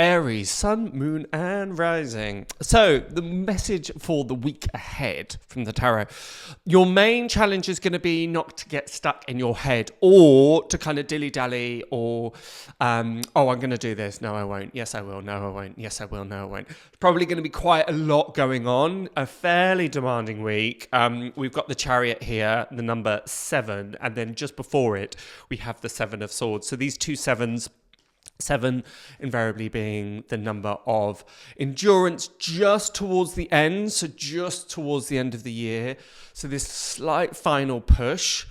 Aries, sun, moon, and rising. So the message for the week ahead from the tarot. Your main challenge is going to be not to get stuck in your head or to kind of dilly-dally or, oh, I'm going to do this. No, I won't. Yes, I will. No, I won't. Yes, I will. No, I won't. Probably going to be quite a lot going on. A fairly demanding week. We've got the Chariot here, the number 7, and then just before it, we have the 7 of Swords. So these two sevens, 7 invariably being the number of endurance just towards the end, so just towards the end of the year. So this slight final push,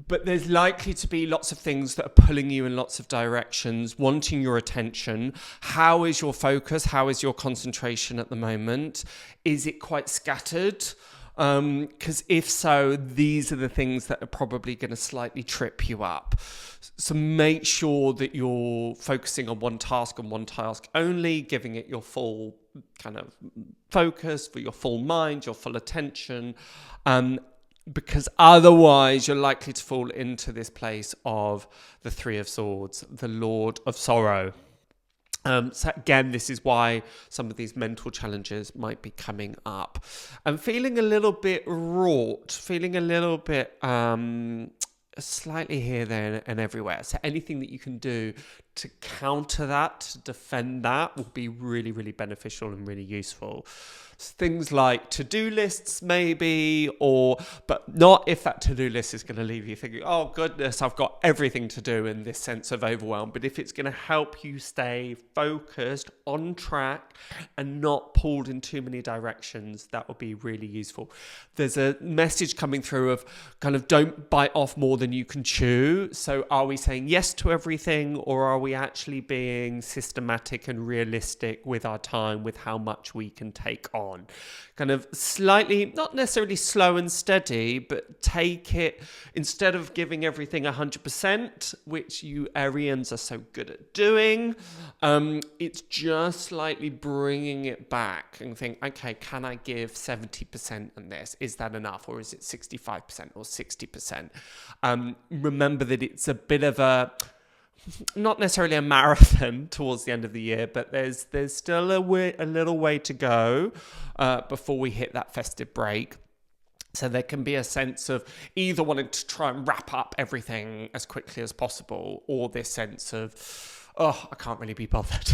but there's likely to be lots of things that are pulling you in lots of directions, wanting your attention. How is your focus? How is your concentration at the moment? Is it quite scattered? Because if so, these are the things that are probably going to slightly trip you up. So make sure that you're focusing on one task and one task only, giving it your full kind of focus, for your full mind, your full attention, because otherwise you're likely to fall into this place of the 3 of Swords, the Lord of Sorrow. So again, this is why some of these mental challenges might be coming up. I'm feeling a little bit wrought, feeling a little bit slightly here, there, and everywhere. So anything that you can do to counter that, to defend that, will be really, really beneficial and really useful. Things like to-do lists maybe, but not if that to-do list is going to leave you thinking, oh goodness, I've got everything to do, in this sense of overwhelm. But if it's going to help you stay focused, on track, and not pulled in too many directions, that will be really useful. There's a message coming through of kind of don't bite off more than you can chew. So are we saying yes to everything, or are we actually being systematic and realistic with our time, with how much we can take on? Kind of slightly, not necessarily slow and steady, but take it, instead of giving everything 100%, which you Arians are so good at doing, it's just slightly bringing it back and think, okay, can I give 70% on this? Is that enough? Or is it 65% or 60%? Remember that it's a bit of a, not necessarily a marathon towards the end of the year, but there's still a little way to go before we hit that festive break. So there can be a sense of either wanting to try and wrap up everything as quickly as possible, or this sense of, oh, I can't really be bothered.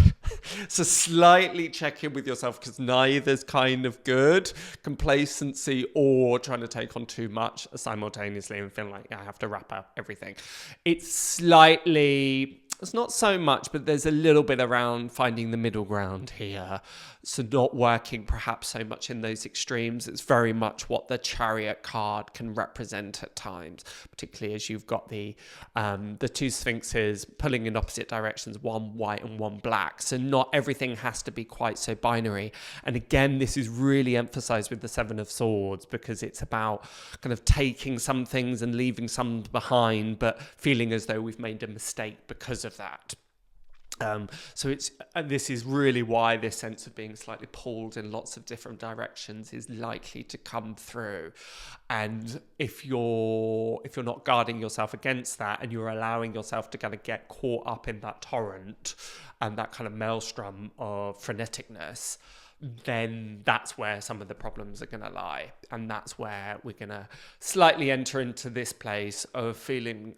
So slightly check in with yourself, because neither's kind of good. Complacency or trying to take on too much simultaneously and feeling like I have to wrap up everything. It's not so much, but there's a little bit around finding the middle ground here. So not working perhaps so much in those extremes. It's very much what the Chariot card can represent at times, particularly as you've got the two sphinxes pulling in opposite directions, one white and one black. So not everything has to be quite so binary. And again, this is really emphasized with the 7 of Swords, because it's about kind of taking some things and leaving some behind, but feeling as though we've made a mistake because of that. So this is really why this sense of being slightly pulled in lots of different directions is likely to come through. And if you're not guarding yourself against that, and you're allowing yourself to kind of get caught up in that torrent and that kind of maelstrom of freneticness, then that's where some of the problems are going to lie. And that's where we're going to slightly enter into this place of feeling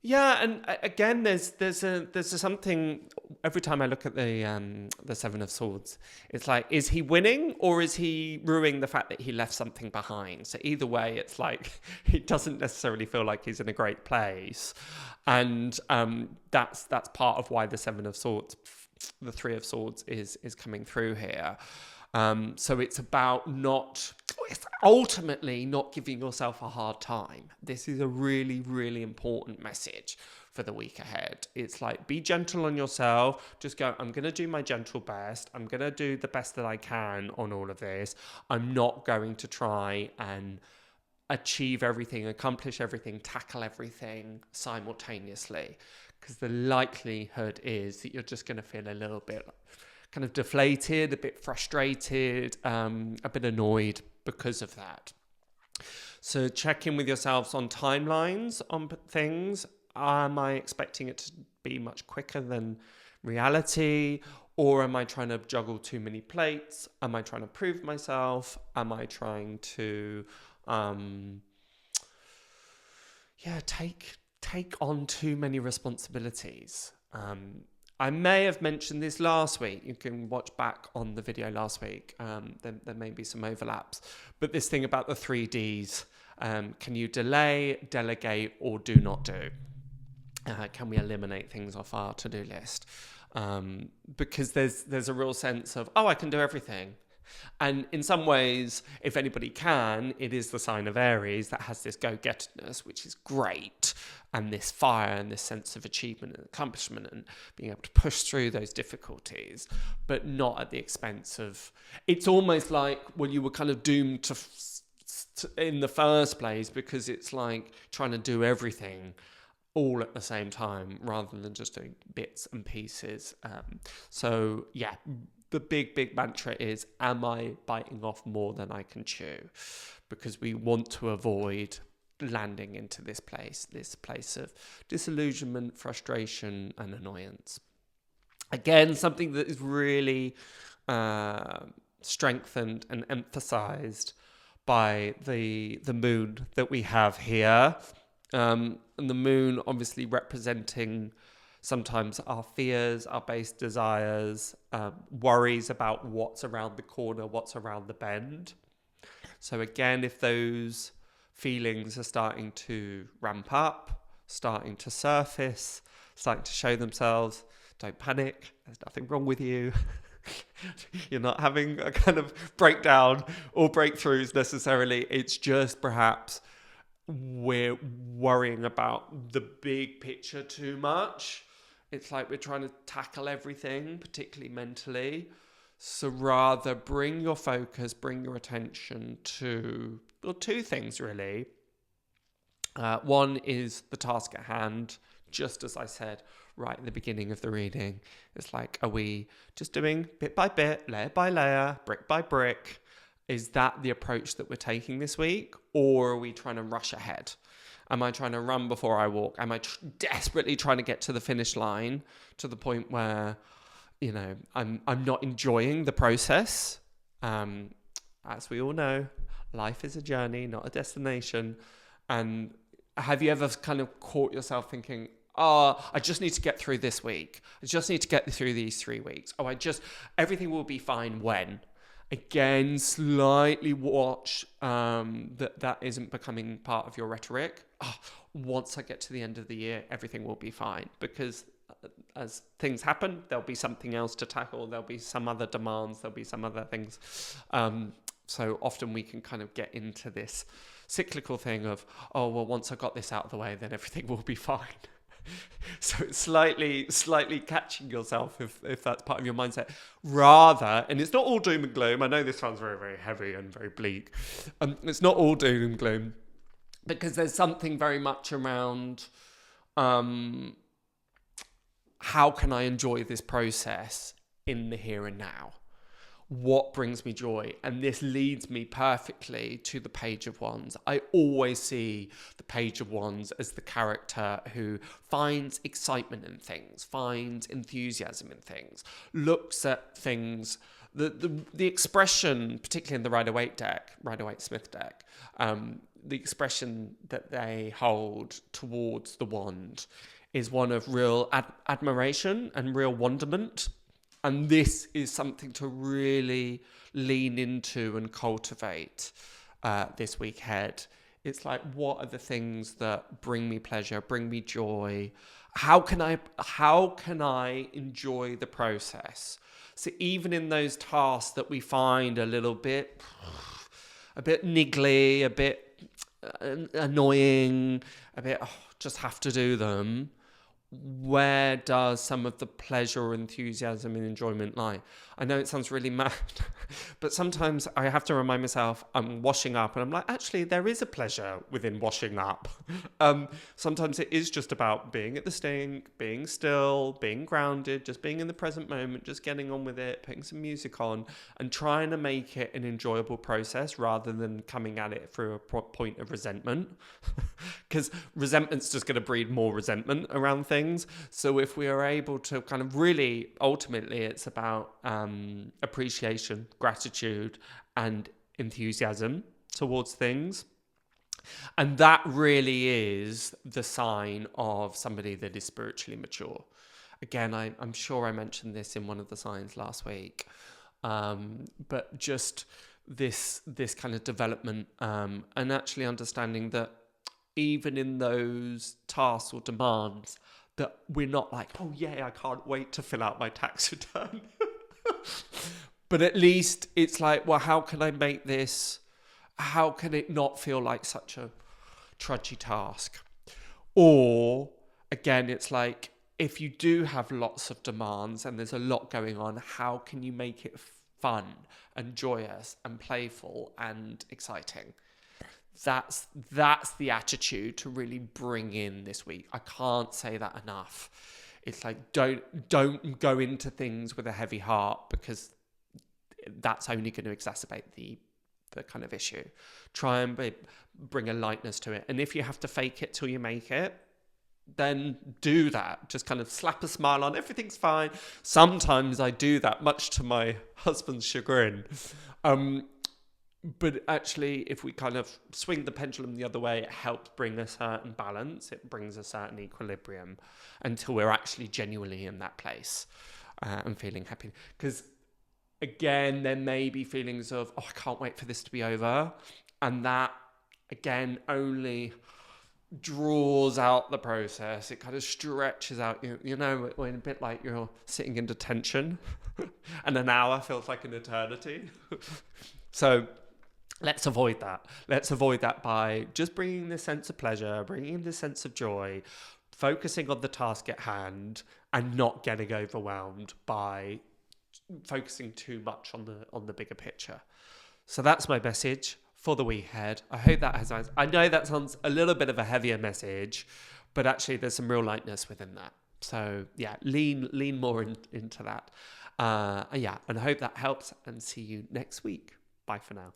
yeah, and again, there's something. Every time I look at the 7 of Swords, it's like, is he winning, or is he ruining the fact that he left something behind? So either way, it's like he doesn't necessarily feel like he's in a great place, and that's part of why the 7 of Swords, the 3 of Swords is coming through here. So it's about ultimately not giving yourself a hard time. This is a really, really important message for the week ahead. It's like, be gentle on yourself. Just go, I'm going to do my gentle best. I'm going to do the best that I can on all of this. I'm not going to try and achieve everything, accomplish everything, tackle everything simultaneously, because the likelihood is that you're just going to feel a little bit kind of deflated, a bit frustrated, a bit annoyed because of that. So check in with yourselves on timelines on things. Am I expecting it to be much quicker than reality? Or am I trying to juggle too many plates? Am I trying to prove myself? Am I trying to, take on too many responsibilities? I may have mentioned this last week. You can watch back on the video last week. There may be some overlaps. But this thing about the 3Ds, can you delay, delegate, or do not do? Can we eliminate things off our to-do list? Because there's a real sense of, I can do everything. And in some ways, if anybody can, it is the sign of Aries that has this go-getterness, which is great, and this fire and this sense of achievement and accomplishment and being able to push through those difficulties, but not at the expense of... It's almost like, well, you were kind of doomed to in the first place, because it's like trying to do everything all at the same time rather than just doing bits and pieces. So yeah, the big mantra is, am I biting off more than I can chew? Because we want to avoid landing into this place of disillusionment, frustration, and annoyance. Again, something that is really strengthened and emphasized by the moon that we have here. And the moon obviously representing sometimes our fears, our base desires, worries about what's around the corner, what's around the bend. So again, if those feelings are starting to ramp up, starting to surface, starting to show themselves, don't panic. There's nothing wrong with you. You're not having a kind of breakdown or breakthroughs necessarily. It's just perhaps we're worrying about the big picture too much. It's like we're trying to tackle everything, particularly mentally. So rather bring your focus, bring your attention to, well, two things really. One is the task at hand, just as I said right at the beginning of the reading. It's like, are we just doing bit by bit, layer by layer, brick by brick? Is that the approach that we're taking this week? Or are we trying to rush ahead? Am I trying to run before I walk? Am I desperately trying to get to the finish line to the point where, you know, I'm not enjoying the process? As we all know, life is a journey, not a destination. And have you ever kind of caught yourself thinking, I just need to get through this week. I just need to get through these 3 weeks. Everything will be fine when. Again, slightly watch that isn't becoming part of your rhetoric. Once I get to the end of the year, everything will be fine. Because as things happen, there'll be something else to tackle. There'll be some other demands. There'll be some other things. So often we can kind of get into this cyclical thing of, once I got this out of the way, then everything will be fine. So it's slightly catching yourself if that's part of your mindset, rather, and it's not all doom and gloom. I know this sounds very, very heavy and very bleak. It's not all doom and gloom, because there's something very much around how can I enjoy this process in the here and now? What brings me joy? And this leads me perfectly to the Page of Wands. I always see the Page of Wands as the character who finds excitement in things, finds enthusiasm in things, looks at things. The expression, particularly in the Rider-Waite-Smith deck, the expression that they hold towards the wand is one of real admiration and real wonderment. And this is something to really lean into and cultivate this week ahead. It's like, what are the things that bring me pleasure, bring me joy? How can I enjoy the process? So even in those tasks that we find a bit niggly, a bit annoying, a bit just have to do them, where does some of the pleasure, enthusiasm, and enjoyment lie? I know it sounds really mad, but sometimes I have to remind myself I'm washing up and I'm like, actually, there is a pleasure within washing up. Sometimes it is just about being at the sink, being still, being grounded, just being in the present moment, just getting on with it, putting some music on and trying to make it an enjoyable process rather than coming at it through a point of resentment. Because resentment's just going to breed more resentment around things. things. So if we are able to kind of really, ultimately, it's about appreciation, gratitude, and enthusiasm towards things. And that really is the sign of somebody that is spiritually mature. Again, I'm sure I mentioned this in one of the signs last week, but just this kind of development and actually understanding that even in those tasks or demands, that we're not like, oh yeah, I can't wait to fill out my tax return. But at least it's like, well, how can I make this, how can it not feel like such a trudgy task? Or again, it's like, if you do have lots of demands and there's a lot going on, how can you make it fun and joyous and playful and exciting? That's the attitude to really bring in this week. I can't say that enough. It's like, don't go into things with a heavy heart, because that's only going to exacerbate the kind of issue. Try and bring a lightness to it. And if you have to fake it till you make it, then do that. Just kind of slap a smile on, everything's fine. Sometimes I do that, much to my husband's chagrin. But actually, if we kind of swing the pendulum the other way, it helps bring a certain balance. It brings a certain equilibrium until we're actually genuinely in that place and feeling happy. Because again, there may be feelings of, oh, I can't wait for this to be over. And that, again, only draws out the process. It kind of stretches out, you know, when a bit like you're sitting in detention and an hour feels like an eternity. So let's avoid that. Let's avoid that by just bringing this sense of pleasure, bringing this sense of joy, focusing on the task at hand, and not getting overwhelmed by focusing too much on the bigger picture. So that's my message for the week ahead. I hope that has. I know that sounds a little bit of a heavier message, but actually there's some real lightness within that. So yeah, lean more into that. And I hope that helps, and see you next week. Bye for now.